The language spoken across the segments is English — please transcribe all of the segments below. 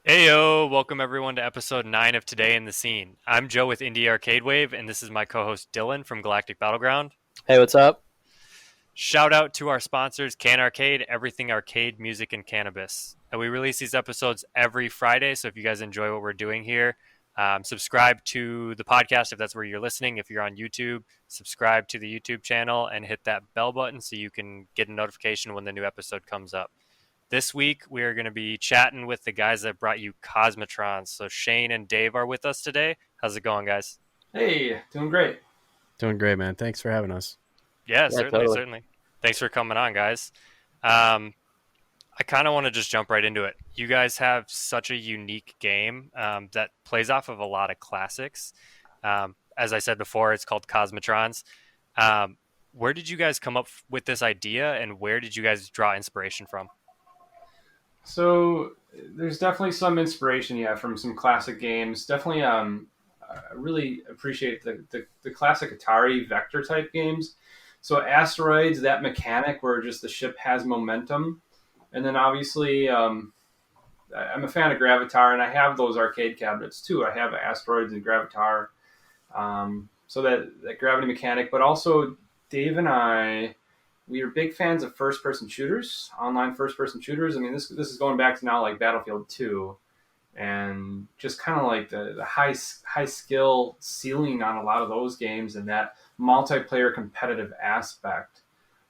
Heyo, welcome everyone to episode 9 of Today in the Scene. I'm Joe with Indie Arcade Wave, and this is my co host Dylan from Galactic Battleground. Hey, what's up? Shout out to our sponsors, Can Arcade, everything arcade, music, and cannabis. And we release these episodes every Friday, so if you guys enjoy what we're doing here, subscribe to the podcast if that's where you're listening. If you're on YouTube, subscribe to the YouTube channel and hit that bell button so you can get a notification when the new episode comes up. This week, we are going to be chatting with the guys that brought you Cosmotrons. So Shane and Dave are with us today. How's it going, guys? Hey, doing great. Doing great, man. Thanks for having us. Yeah, Totally. certainly. Thanks for coming on, guys. I kind of want to just jump right into it. You guys have such a unique game that plays off of a lot of classics. As I said before, it's called Cosmotrons. Where did you guys come up with this idea, and where did you guys draw inspiration from? So there's definitely some inspiration, yeah, from some classic games. Definitely, I really appreciate the classic Atari vector type games. So asteroids, that mechanic where just the ship has momentum, and then obviously, I'm a fan of Gravitar, and I have those arcade cabinets too. I have asteroids and Gravitar, so that gravity mechanic, but also Dave and I. We are big fans of first-person shooters, online first-person shooters. I mean, this is going back to now like Battlefield 2, and just kind of like the high skill ceiling on a lot of those games, and that multiplayer competitive aspect.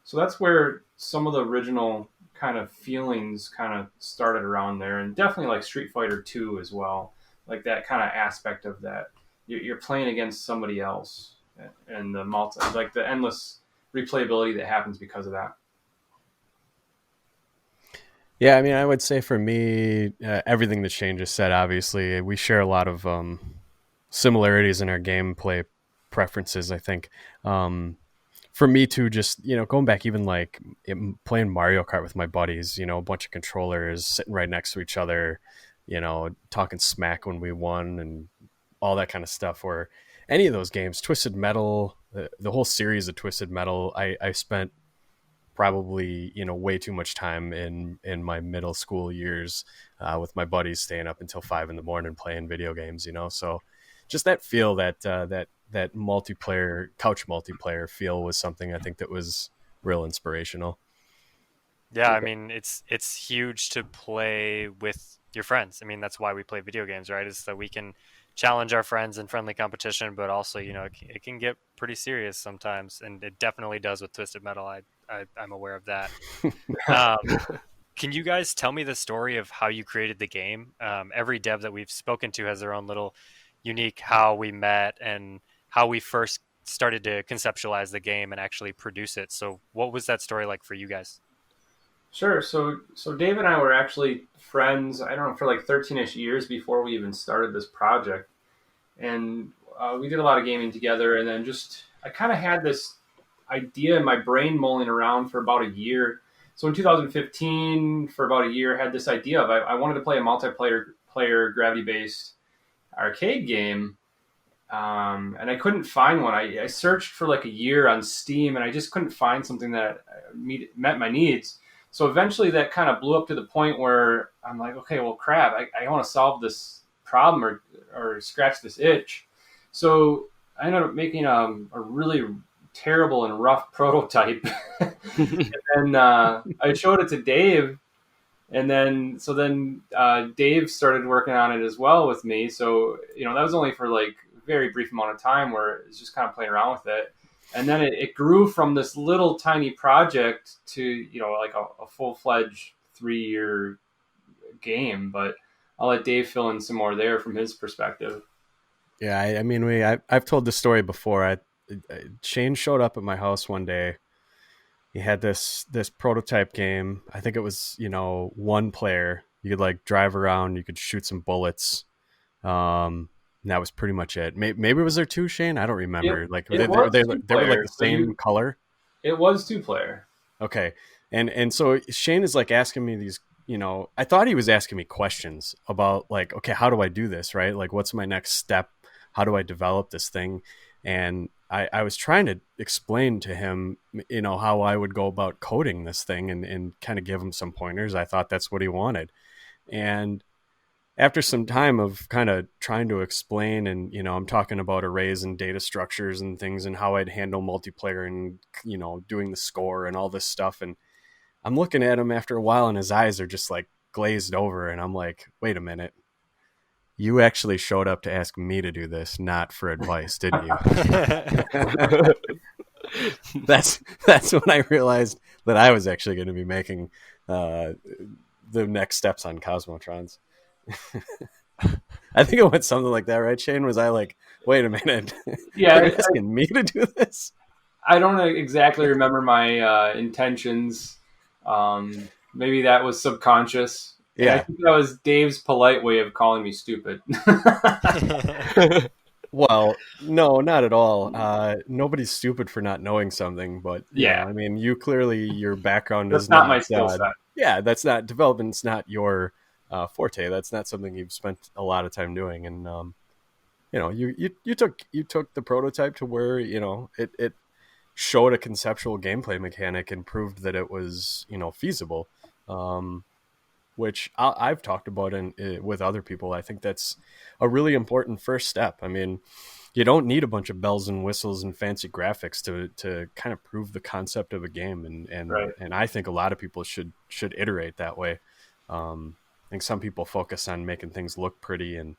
So that's where some of the original kind of feelings kind of started around there, and definitely like Street Fighter 2 as well, like that kind of aspect of that. You're playing against somebody else, and the endless replayability that happens because of that. Yeah, I mean, I would say for me, everything that Shane just said, obviously, we share a lot of similarities in our gameplay preferences, I think. For me, too, just, going back even like playing Mario Kart with my buddies, a bunch of controllers sitting right next to each other, talking smack when we won and all that kind of stuff. Or any of those games, Twisted Metal, the whole series of Twisted Metal, I spent probably way too much time in my middle school years with my buddies staying up until 5 a.m. playing video games. So just that feel that multiplayer couch multiplayer feel was something I think that was real inspirational. Yeah, I mean, it's huge to play with your friends. I mean, that's why we play video games, right? Is that we can challenge our friends in friendly competition, but also, it can get pretty serious sometimes, and it definitely does with Twisted Metal. I'm aware of that. Um, can you guys tell me the story of how you created the game? Every dev that we've spoken to has their own little unique how we met and how we first started to conceptualize the game and actually produce it. So, what was that story like for you guys? Sure. So Dave and I were actually friends. I don't know, for like 13ish years before we even started this project, and we did a lot of gaming together. And then just I kind of had this idea in my brain mulling around for about a year. So in 2015, for about a year, I had this idea of I wanted to play a multiplayer gravity based arcade game, and I couldn't find one. I searched for like a year on Steam, and I just couldn't find something that met my needs. So eventually, that kind of blew up to the point where I'm like, okay, well, crap, I want to solve this problem or scratch this itch. So I ended up making a really terrible and rough prototype, and I showed it to Dave, and then Dave started working on it as well with me. So that was only for like a very brief amount of time where it's just kind of playing around with it, and then it grew from this little tiny project to like a full-fledged 3-year game. But I'll let Dave fill in some more there from his perspective. Yeah, I mean, I've told this story before. Shane showed up at my house one day. He had this prototype game. I think it was one player. You could like drive around. You could shoot some bullets. And that was pretty much it. Maybe was there two, Shane? I don't remember. Like It they was they two were like player. the same color. It was two-player. Okay, and so Shane is like asking me these. I thought he was asking me questions about like, okay, how do I do this, right? Like, what's my next step? How do I develop this thing? And I was trying to explain to him, how I would go about coding this thing and kind of give him some pointers. I thought that's what he wanted. And after some time of kind of trying to explain, and I'm talking about arrays and data structures and things and how I'd handle multiplayer and doing the score and all this stuff, and I'm looking at him after a while and his eyes are just like glazed over, and I'm like, wait a minute, you actually showed up to ask me to do this, not for advice, didn't you? That's when I realized that I was actually going to be making uh, the next steps on Cosmotrons. I think it went something like that, right, Shane? Was I like, wait a minute, Yeah, you're asking me to do this? I don't exactly remember my intentions. Maybe that was subconscious, and I Yeah. think that was Dave's polite way of calling me stupid. Well, no, not at all. Nobody's stupid for not knowing something, but Yeah, I mean, you clearly your background that's is not not. my skill set. Yeah, that's not development's not your forte. That's not something you've spent a lot of time doing, and you took the prototype to where it showed a conceptual gameplay mechanic and proved that it was feasible. Um, which I've talked about with other people. I think that's a really important first step. I mean, you don't need a bunch of bells and whistles and fancy graphics to kind of prove the concept of a game, and Right. I think a lot of people should iterate that way. I think some people focus on making things look pretty and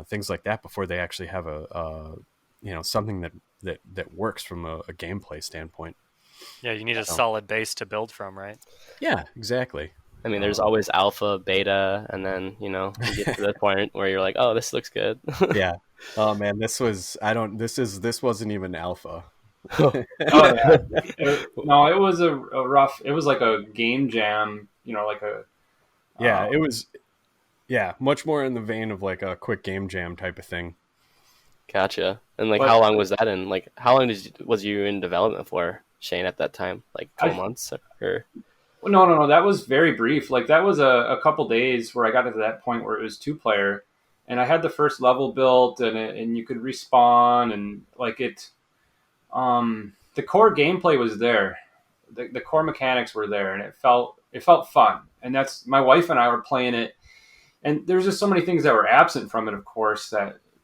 things like that before they actually have something that works from a gameplay standpoint. Yeah, you need a So, solid base to build from, right? yeah, exactly. I mean, there's Um, always alpha, beta, and then you get to the point where you're like, oh, this looks good. yeah. Oh man, this wasn't even alpha. Oh yeah. No, it was a rough. It was like a game jam. Like a. Yeah, it was. Yeah, much more in the vein of like a quick game jam type of thing. Gotcha. And like, But how long was that in? Like, how long was you in development for, Shane, at that time? Like, a couple I months or? no. That was very brief. Like that was a couple days where I got to that point where it was 2 player, and I had the first level built, and you could respawn, and like it. The core gameplay was there. The core mechanics were there, and it felt fun. And that's my wife and I were playing it, and there's just so many things that were absent from it, of course.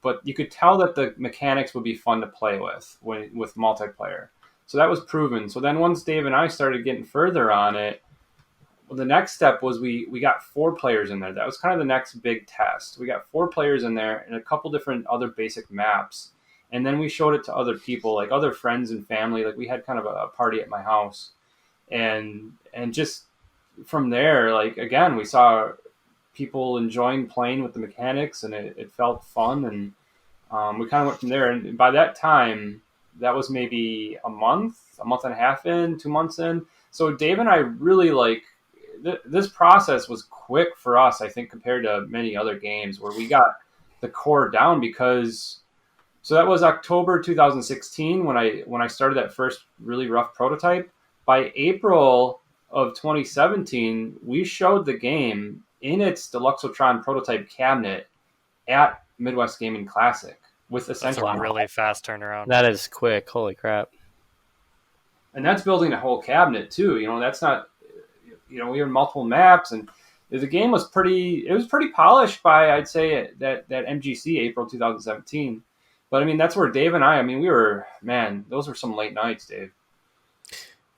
But you could tell that the mechanics would be fun to play with multiplayer. So that was proven. So then once Dave and I started getting further on it, well, the next step was we got 4 players in there. That was kind of the next big test. We got 4 players in there and a couple different other basic maps. And then we showed it to other people, like other friends and family. Like we had kind of a party at my house. And just from there, like again, we saw people enjoying playing with the mechanics, and it felt fun. And we kind of went from there. And by that time, that was maybe a month and a half in, 2 months in. So Dave and I really this process was quick for us, I think, compared to many other games where we got the core down because. So that was October 2016 when I started that first really rough prototype. By April of 2017, we showed the game in its Deluxotron prototype cabinet at Midwest Gaming Classic with That's a essentially, really fast turnaround. That is quick. Holy crap. and that's building a whole cabinet too. That's not, we had multiple maps, and the game was pretty. It was pretty polished by, I'd say, that MGC April 2017. But I mean, that's where Dave and I mean, we were, man, those were some late nights, Dave.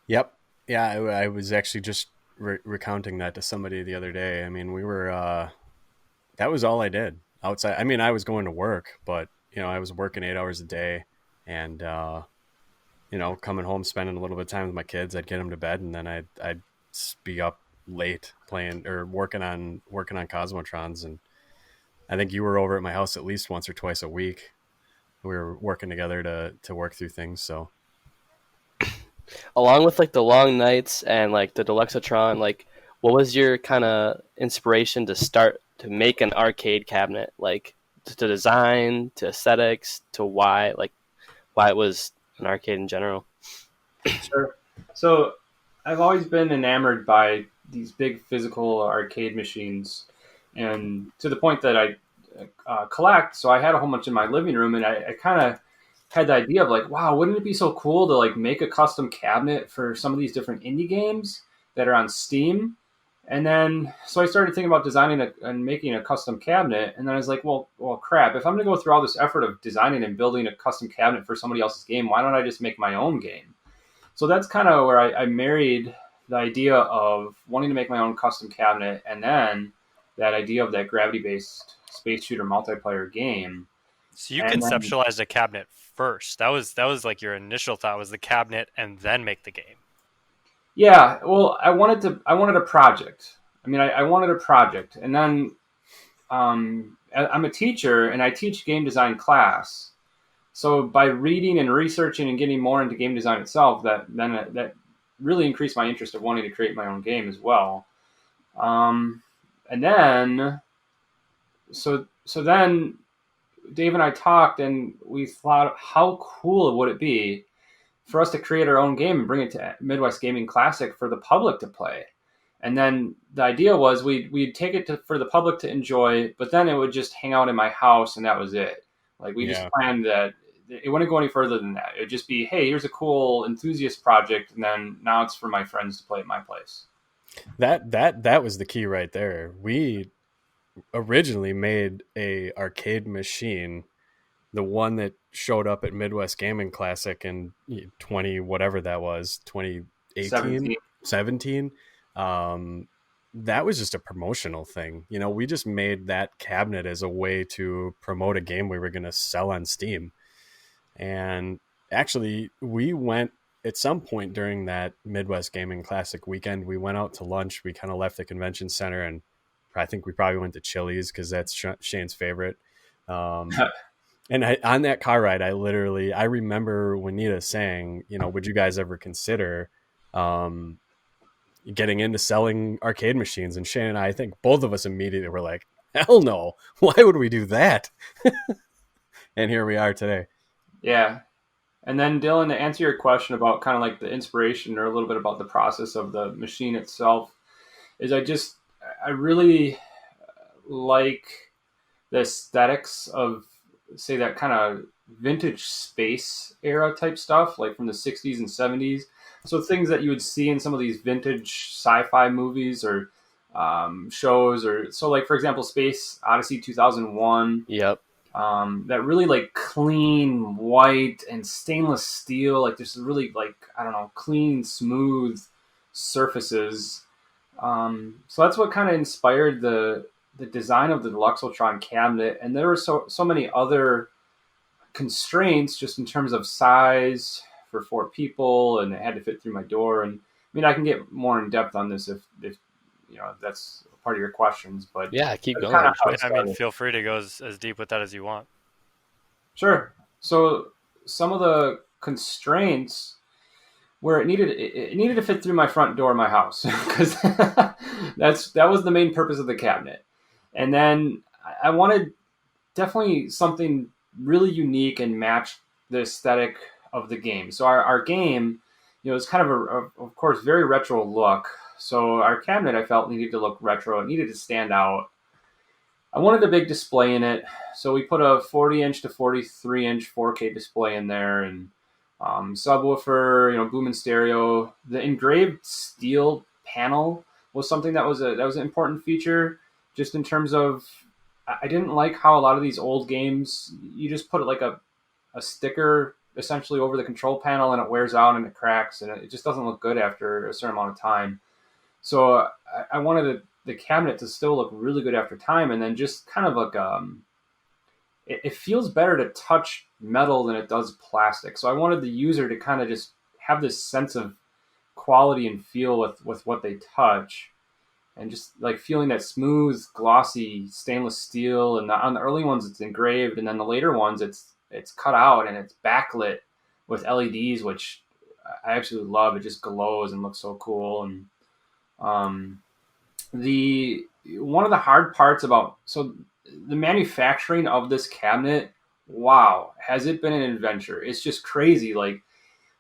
Yep. Yeah, I was actually just recounting that to somebody the other day. I mean, we were. That was all I did outside. I mean, I was going to work, but I was working 8 hours a day, and coming home, spending a little bit of time with my kids. I'd get them to bed, and then I'd be up late playing or working on Cosmotrons. And I think you were over at my house at least once or twice a week. We were working together to work through things. So Along with like the long nights and like the Deluxotron, like what was your kind of inspiration to start to make an arcade cabinet? Like to design, to aesthetics, to why it was an arcade in general? Sure. So I've always been enamored by these big physical arcade machines, and to the point that I collect. So I had a whole bunch in my living room, and I kind of had the idea of like, wow, wouldn't it be so cool to like make a custom cabinet for some of these different indie games that are on Steam? And then, so I started thinking about designing and making a custom cabinet. And then I was like, well, crap. If I'm going to go through all this effort of designing and building a custom cabinet for somebody else's game, why don't I just make my own game? So that's kind of where I married the idea of wanting to make my own custom cabinet, and then that idea of that gravity-based space shooter multiplayer game. So you And then, conceptualized a cabinet first. That was like your initial thought was the cabinet, and then make the game. yeah, well, I wanted a project. I mean, I wanted a project, and then I'm a teacher, and I teach game design class. So by reading and researching and getting more into game design itself, that really increased my interest of wanting to create my own game as well. And then, so then Dave and I talked, and we thought, how cool would it be for us to create our own game and bring it to Midwest Gaming Classic for the public to play? And then the idea was we'd take it for the public to enjoy, but then it would just hang out in my house, and that was it. Like we just planned that it wouldn't go any further than that. It would just be, hey, here's a cool enthusiast project, and then now it's for my friends to play at my place. That was the key right there. We originally made a arcade machine, the one that showed up at Midwest Gaming Classic in 20 whatever that was, 2018, 17. That was just a promotional thing. We just made that cabinet as a way to promote a game we were going to sell on Steam. And actually, we went at some point during that Midwest Gaming Classic weekend, we went out to lunch. We kind of left the convention center, and I think we probably went to Chili's because that's Shane's favorite. And on that car ride, I remember Juanita saying, would you guys ever consider getting into selling arcade machines? And Shane and I think both of us immediately were like, hell no. Why would we do that? And here we are today. Yeah. And then Dylan, to answer your question about kind of like the inspiration or a little bit about the process of the machine itself, is I really like the aesthetics of, say, that kind of vintage space era type stuff, like from the 60s and 70s. So things that you would see in some of these vintage sci-fi movies or shows, or so, like, for example, Space Odyssey 2001. Yep. That really like clean white and stainless steel, like there's really like, I don't know, clean, smooth surfaces. So that's what kind of inspired the design of the Deluxotron cabinet. And there were so many other constraints just in terms of size for 4 people, and it had to fit through my door. And I mean, I can get more in depth on this if that's part of your questions, but yeah, keep going. I mean, feel free to go as deep with that as you want. Sure. So some of the constraints where it needed to fit through my front door of my house, because that was the main purpose of the cabinet. And then I wanted definitely something really unique and match the aesthetic of the game. So our game, is kind of of course, very retro look. So our cabinet, I felt, needed to look retro. It needed to stand out. I wanted a big display in it, so we put a 40-inch to 43-inch 4K display in there, and subwoofer, booming stereo. The engraved steel panel was something that was an important feature, just in terms of, I didn't like how a lot of these old games, you just put it like a sticker essentially over the control panel, and it wears out and it cracks, and it just doesn't look good after a certain amount of time. So I wanted the cabinet to still look really good after time, and then just kind of like it feels better to touch metal than it does plastic. So I wanted the user to kind of just have this sense of quality and feel with what they touch, and just like feeling that smooth, glossy stainless steel. And on the early ones, it's engraved, and then the later ones, it's cut out and it's backlit with LEDs, which I absolutely love. It just glows and looks so cool. And the one of the hard parts about the manufacturing of this cabinet, wow, has it been an adventure? It's just crazy. Like,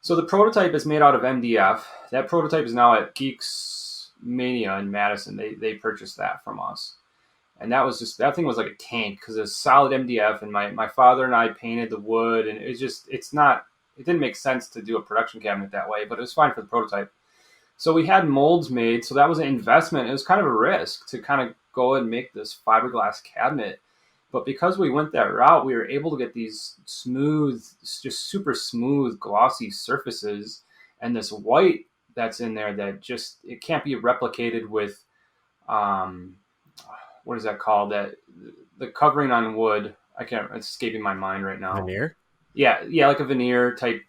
so the prototype is made out of MDF. That prototype is now at Geeks Mania in Madison. They purchased that from us, and that thing was like a tank because it's solid MDF. And my father and I painted the wood, and it didn't make sense to do a production cabinet that way, but it was fine for the prototype. So we had molds made. So that was an investment. It was kind of a risk to kind of go and make this fiberglass cabinet. But because we went that route, we were able to get these smooth, just super smooth, glossy surfaces, and this white that's in there that just it can't be replicated with um, what is that called? That the covering on wood. I can't. It's escaping my mind right now. Veneer? Yeah, like a veneer type.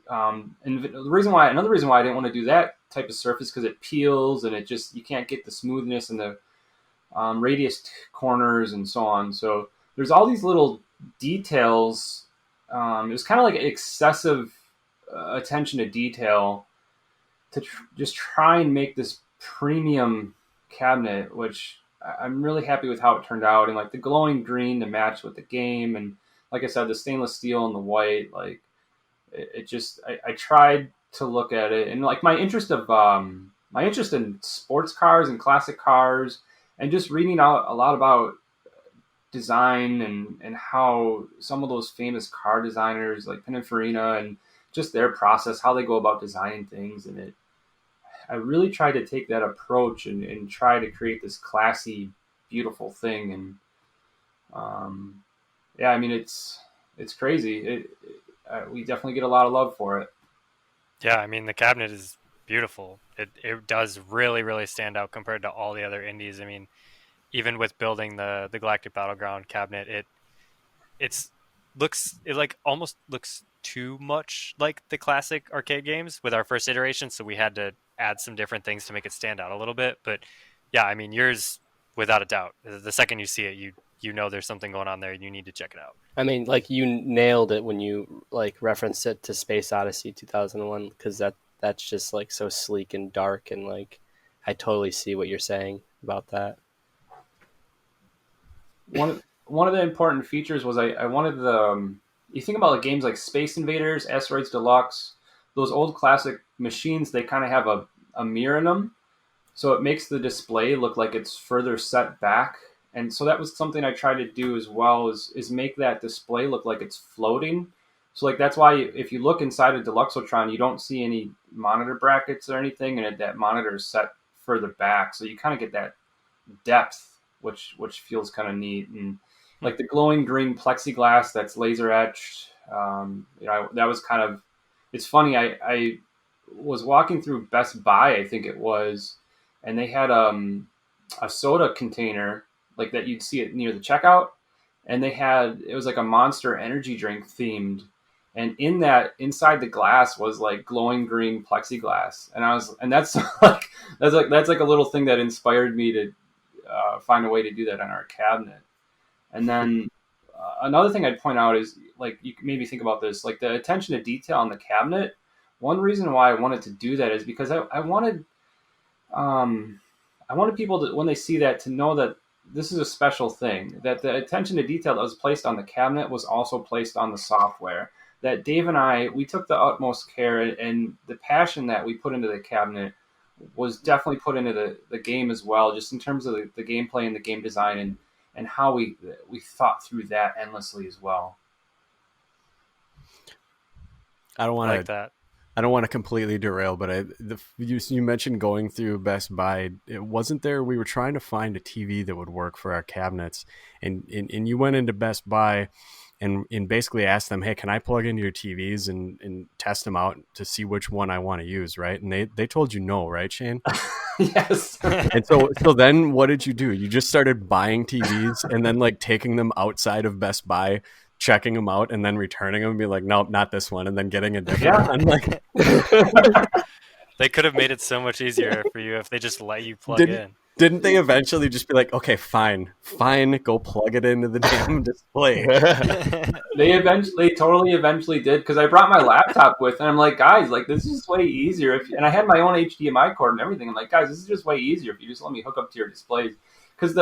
And another reason why I didn't want to do that type of surface because it peels and it just you can't get the smoothness and the radius corners and so on. So there's all these little details. It was kind of like excessive attention to detail to just try and make this premium cabinet, which I'm really happy with how it turned out. And like the glowing green to match with the game, and like I said, the stainless steel and the white, like it just I tried to look at it and like my interest in sports cars and classic cars and just reading out a lot about design and how some of those famous car designers like Pininfarina and just their process, how they go about designing things. And I really tried to take that approach and try to create this classy, beautiful thing. And yeah, I mean, it's crazy. We definitely get a lot of love for it. Yeah, I mean the cabinet is beautiful. It does really really stand out compared to all the other indies. I mean, even with building the Galactic Battleground cabinet, it like almost looks too much like the classic arcade games with our first iteration. So we had to add some different things to make it stand out a little bit. But yeah, I mean yours without a doubt. The second you see it, you know there's something going on there and you need to check it out. I mean, like you nailed it when you like referenced it to Space Odyssey 2001 because that's just like so sleek and dark and like I totally see what you're saying about that. One of the important features was I wanted the you think about like games like Space Invaders, Asteroids Deluxe, those old classic machines. They kind of have a mirror in them, so it makes the display look like it's further set back. And so that was something I tried to do as well is make that display look like it's floating. So like that's why if you look inside a Deluxotron, you don't see any monitor brackets or anything, and that monitor is set further back, so you kind of get that depth, which feels kind of neat. And like the glowing green plexiglass that's laser etched, that was kind of. It's funny. I was walking through Best Buy, I think it was, and they had a soda container like that you'd see it near the checkout, and it was like a Monster energy drink themed, and inside the glass was like glowing green plexiglass, and that's that's like a little thing that inspired me to find a way to do that on our cabinet. And then another thing I'd point out is like you can maybe think about this, like the attention to detail on the cabinet. One reason why I wanted to do that is because I wanted people to, when they see that, to know that this is a special thing, that the attention to detail that was placed on the cabinet was also placed on the software. That Dave and we took the utmost care, and the passion that we put into the cabinet was definitely put into the game as well, just in terms of the gameplay and the game design and how we thought through that endlessly as well. I don't want like that. I don't want to completely derail, but you mentioned going through Best Buy. It wasn't there. We were trying to find a TV that would work for our cabinets, and you went into Best Buy and basically asked them, hey, can I plug into your TVs and test them out to see which one I want to use, right? And they told you no, right, Shane? Yes. And so then what did you do? You just started buying TVs and then like taking them outside of Best Buy, checking them out, and then returning them and be like, nope, not this one, and then getting a different one. Like, they could have made it so much easier for you if they just let you plug in. Didn't they eventually just be like, okay, fine, go plug it into the damn display? They totally eventually did, because I brought my laptop with, and I'm like, guys, like this is way easier. And I had my own HDMI cord and everything. I'm like, guys, this is just way easier if you just let me hook up to your displays, because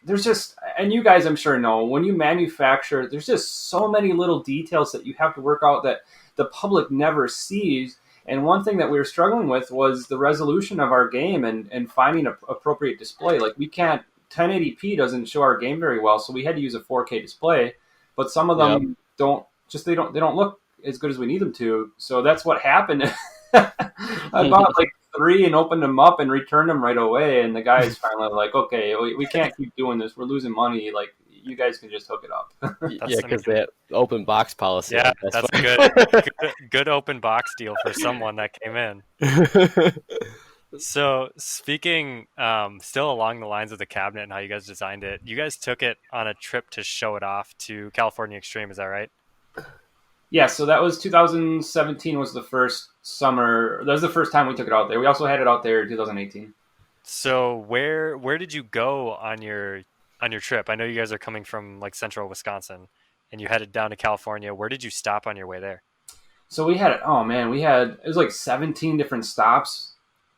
there's just, and you guys I'm sure know, when you manufacture, there's just so many little details that you have to work out that the public never sees. And one thing that we were struggling with was the resolution of our game and finding an appropriate display. Like 1080p doesn't show our game very well, so we had to use a 4K display. But some of them don't look as good as we need them to. So that's what happened. I bought like 3 and opened them up and returned them right away. And the guy's finally like, okay, we can't keep doing this. We're losing money. Like, you guys can just hook it up. Yeah, That's, I because mean, they have open box policy. yeah, Like that's that's a fine. good open box deal for someone that came in. So speaking, still along the lines of the cabinet and how you guys designed it, you guys took it on a trip to show it off to California Extreme. Is that right? Yeah, so that was 2017 was the first summer. That was the first time we took it out there. We also had it out there in 2018. So where did you go on your trip? I know you guys are coming from like central Wisconsin, and you headed down to California. Where did you stop on your way there? So we had, oh man, we had, it was like 17 different stops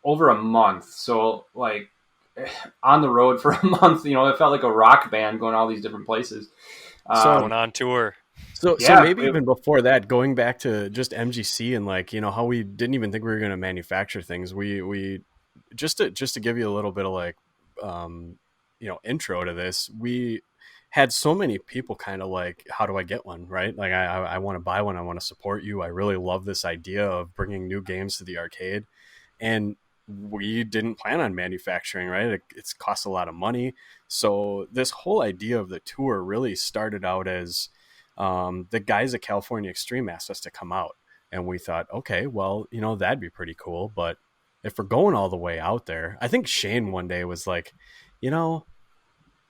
over a month. So like on the road for a month, it felt like a rock band going all these different places. So Going on tour. So Yeah, maybe even before that, going back to just MGC and like how we didn't even think we were going to manufacture things. We just to give you a little bit of like intro to this. We had so many people kind of like, how do I get one, right? Like I want to buy one. I want to support you. I really love this idea of bringing new games to the arcade, and we didn't plan on manufacturing, right? It's cost a lot of money. So this whole idea of the tour really started out as the guys at California Extreme asked us to come out, and we thought, okay, well, that'd be pretty cool. But if we're going all the way out there, I think Shane one day was like, you know,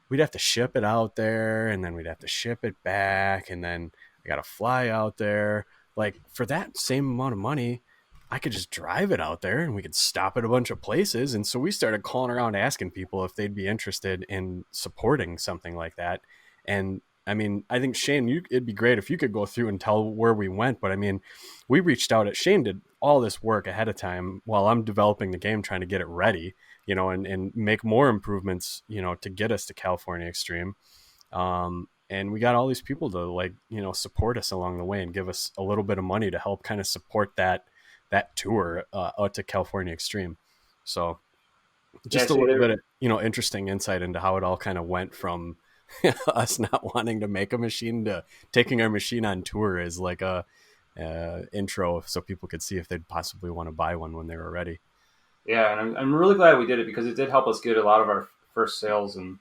we'd have to ship it out there, and then we'd have to ship it back, and then I got to fly out there. Like for that same amount of money, I could just drive it out there and we could stop at a bunch of places. And so we started calling around asking people if they'd be interested in supporting something like that. And I mean, I think Shane, it'd be great if you could go through and tell where we went. But I mean, we reached out at Shane did all this work ahead of time while I'm developing the game, trying to get it ready, and make more improvements, to get us to California Extreme. And we got all these people to like, support us along the way and give us a little bit of money to help kind of support that tour out to California Extreme. So yeah. just a little bit of, interesting insight into how it all kind of went from us not wanting to make a machine to taking our machine on tour as like a intro so people could see if they'd possibly want to buy one when they were ready. Yeah, and I'm really glad we did it because it did help us get a lot of our first sales. And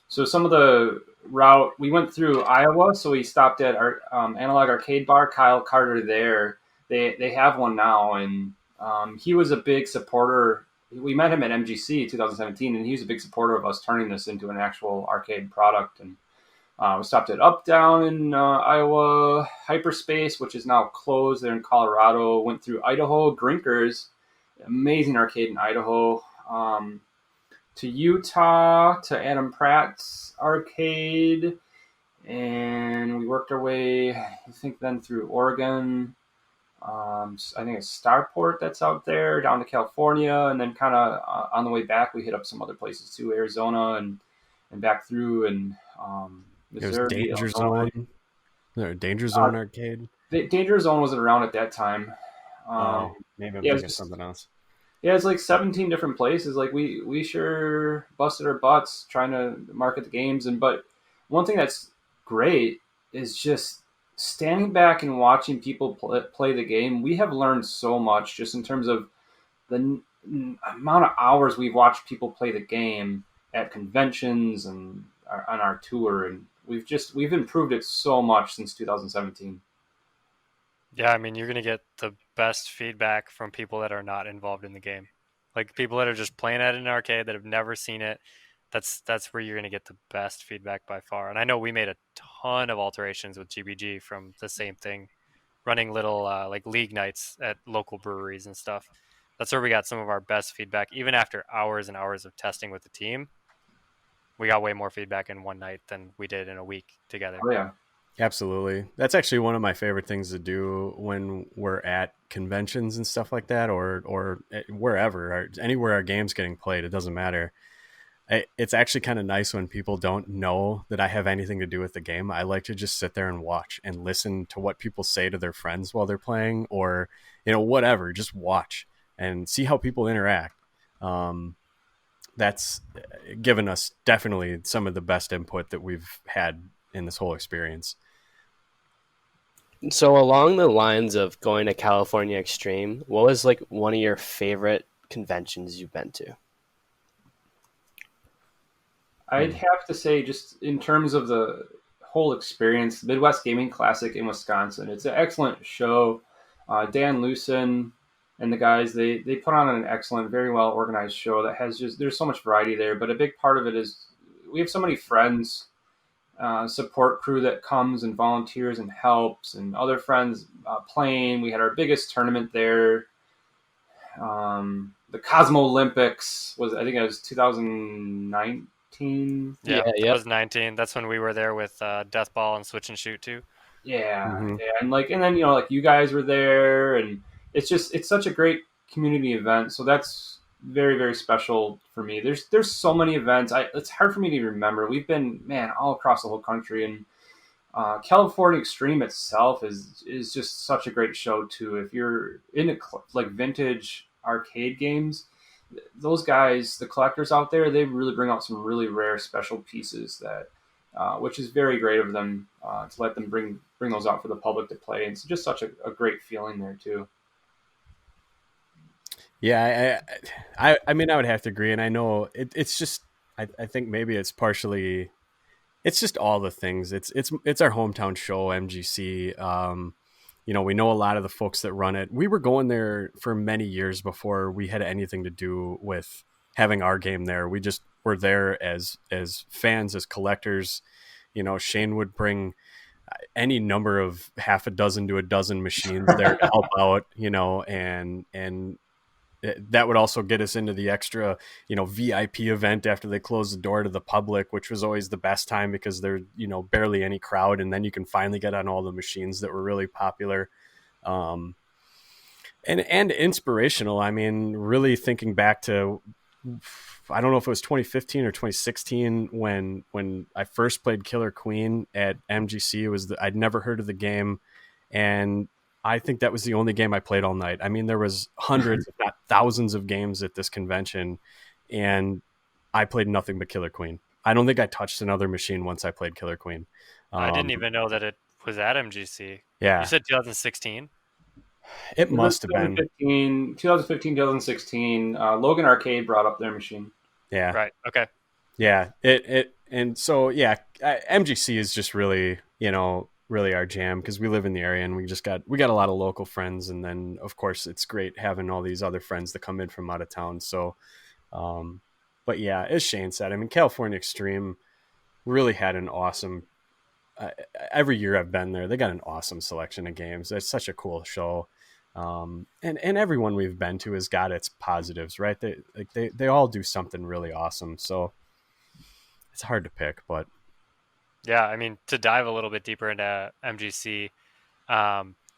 so some of the route, we went through Iowa, so we stopped at our Analog Arcade Bar, Kyle Carter there. They have one now, and he was a big supporter. We met him at MGC 2017, and he was a big supporter of us turning this into an actual arcade product. And we stopped at Up Down in Iowa, Hyperspace, which is now closed there in Colorado. Went through Idaho, Grinkers, amazing arcade in Idaho. To Utah, to Adam Pratt's arcade. And we worked our way, I think, then through Oregon. I think it's Starport that's out there, down to California, and then kind of on the way back, we hit up some other places too, Arizona and back through, and It was Missouri, Danger Illinois. Zone. There, Danger Zone arcade. The Danger Zone wasn't around at that time. Maybe I'm Yeah, thinking something else. yeah, it's like 17 different places. Like we sure busted our butts trying to market the games, but one thing that's great is just standing back and watching people play the game. We have learned so much just in terms of the amount of hours we've watched people play the game at conventions and on our tour, and we've improved it so much since 2017. Yeah, I mean, you're going to get the best feedback from people that are not involved in the game. Like people that are just playing at an arcade that have never seen it. That's where you're going to get the best feedback by far. And I know we made a ton of alterations with GBG from the same thing, running little like league nights at local breweries and stuff. That's where we got some of our best feedback. Even after hours and hours of testing with the team, we got way more feedback in one night than we did in a week together. Oh yeah. Absolutely. That's actually one of my favorite things to do when we're at conventions and stuff like that, or wherever, or anywhere our game's getting played. It doesn't matter. It's actually kind of nice when people don't know that I have anything to do with the game. I like to just sit there and watch and listen to what people say to their friends while they're playing, or whatever. Just watch and see how people interact. That's given us definitely some of the best input that we've had in this whole experience. So along the lines of going to California Extreme, what was like one of your favorite conventions you've been to? I'd Hmm. have to say, just in terms of the whole experience, the Midwest Gaming Classic in Wisconsin, it's an excellent show. Dan Lucen and the guys, they put on an excellent, very well organized show that has just, there's so much variety there. But a big part of it is we have so many friends, support crew that comes and volunteers and helps, and other friends playing. We had our biggest tournament there. The Cosmo Olympics was, I think it was 2019. Yeah, Yeah, that yep. was 19. That's when we were there with Deathball and Switch and Shoot too. Yeah, Hmm. yeah, and like, and then like you guys were there, and it's such a great community event. So that's very very special for me. There's so many events. It's hard for me to remember. We've been, man, all across the whole country, and California Extreme itself is just such a great show too. If you're into like vintage arcade games, those guys, the collectors out there, they really bring out some really rare special pieces that, which is very great of them to let them bring those out for the public to play. And it's just such a great feeling there too. Yeah, I mean, I would have to agree, and I know it's just, I think maybe it's partially, it's just all the things. It's our hometown show, MGC. We know a lot of the folks that run it. We were going there for many years before we had anything to do with having our game there. We just were there as fans, as collectors. Shane would bring any number of half a dozen to a dozen machines there to help out. And that would also get us into the extra, VIP event after they close the door to the public, which was always the best time because there's, barely any crowd. And then you can finally get on all the machines that were really popular. Um, and inspirational. I mean, really thinking back to, I don't know if it was 2015 or 2016 when I first played Killer Queen at MGC. I'd never heard of the game, and I think that was the only game I played all night. I mean, there was hundreds, if not thousands, of games at this convention, and I played nothing but Killer Queen. I don't think I touched another machine once I played Killer Queen. I didn't Um, even know that it was at MGC. You yeah, said 2016? it It was must have been. 2016, Logan Arcade brought up their machine. Yeah, Right. Okay. yeah, it and so yeah, MGC is just really, really our jam because we live in the area and we got a lot of local friends, and then of course it's great having all these other friends that come in from out of town. So, um, but yeah, as Shane said, I mean, California Extreme really had an awesome. Uh, every year I've been there, they got an awesome selection of games. It's such a cool show. And everyone we've been to has got its positives, right? They all do something really awesome. So it's hard to pick, but Yeah, I mean, to dive a little bit deeper into MGC,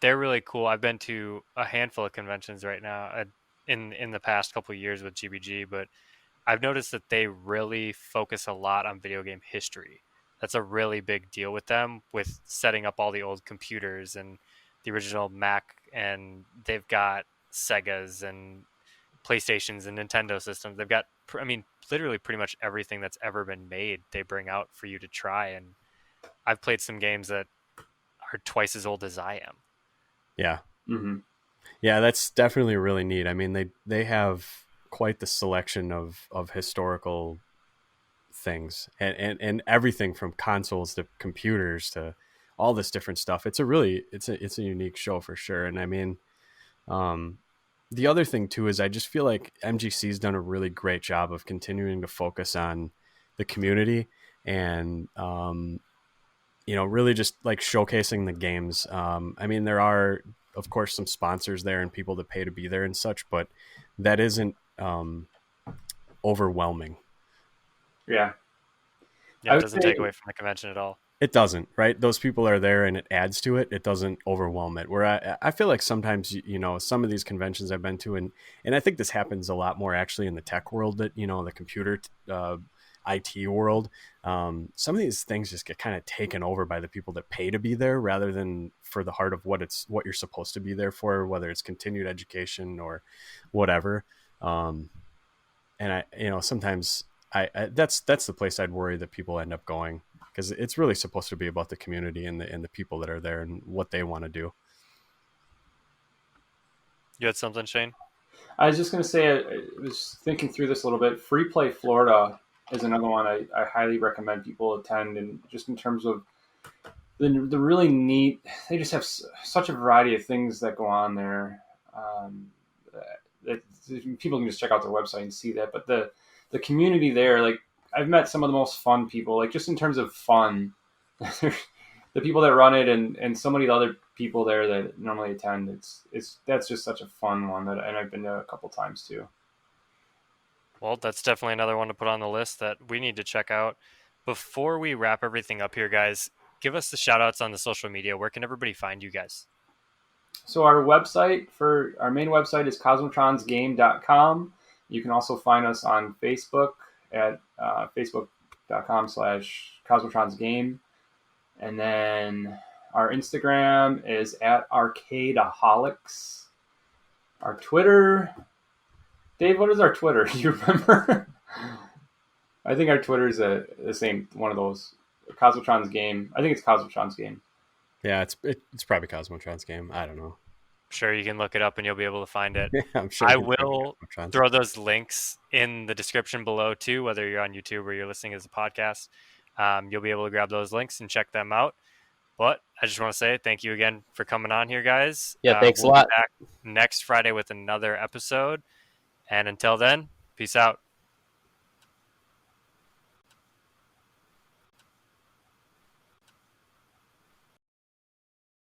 they're really cool. I've been to a handful of conventions right now in the past couple of years with GBG, but I've noticed that they really focus a lot on video game history. That's a really big deal with them, with setting up all the old computers and the original Mac, and they've got Segas and PlayStations and Nintendo systems. They've got, I mean, literally pretty much everything that's ever been made, they bring out for you to try. And I've played some games that are twice as old as I am. yeah, Mm-hmm. yeah, that's definitely really neat. I mean, they have quite the selection of historical things and everything from consoles to computers to all this different stuff. It's a unique show for sure. And I mean, um, the other thing too is I just feel like MGC's done a really great job of continuing to focus on the community and really just like showcasing the games. I mean, there are of course some sponsors there and people that pay to be there and such, but that isn't overwhelming. Yeah, Yeah, I it would doesn't take say, away from the convention at all. It doesn't, right? Those people are there and it adds to it. It doesn't overwhelm it. Where I feel like sometimes, some of these conventions I've been to, and I think this happens a lot more actually in the tech world, that, the computer, IT world. Some of these things just get kind of taken over by the people that pay to be there rather than for the heart of what you're supposed to be there for, whether it's continued education or whatever. And sometimes that's the place I'd worry that people end up going. because it's really supposed to be about the community and the people that are there and what they want to do. You had something, Shane? I was just going to say, I was thinking through this a little bit. Free Play Florida is another one I highly recommend people attend, and just in terms of the really neat, they just have such a variety of things that go on there. That people can just check out their website and see that. But the community there, like I've met some of the most fun people, like just in terms of fun, the people that run it and so many other people there that normally attend. It's that's just such a fun one and I've been there a couple times too. Well, that's definitely another one to put on the list that we need to check out. Before we wrap everything up here, guys, give us the shout outs on the social media. Where can everybody find you guys? So our website for our main website is cosmotronsgame.com. You can also find us on Facebook at facebook.com/cosmotronsgame. And then our Instagram is at arcadeaholics. Our Twitter, Dave, what is our Twitter? Do you remember? I think our Twitter is the same one of those. Cosmotrons Game. I think it's Cosmotrons Game. Yeah, it's probably Cosmotron's game. I don't know. Sure, you can look it up and you'll be able to find it. Yeah, I'm sure. I will throw those links in the description below too, whether you're on YouTube or you're listening as a podcast. You'll be able to grab those links and check them out. But I just want to say thank you again for coming on here, guys. Yeah, thanks we'll a lot. Be back next Friday with another episode. And until then, peace out.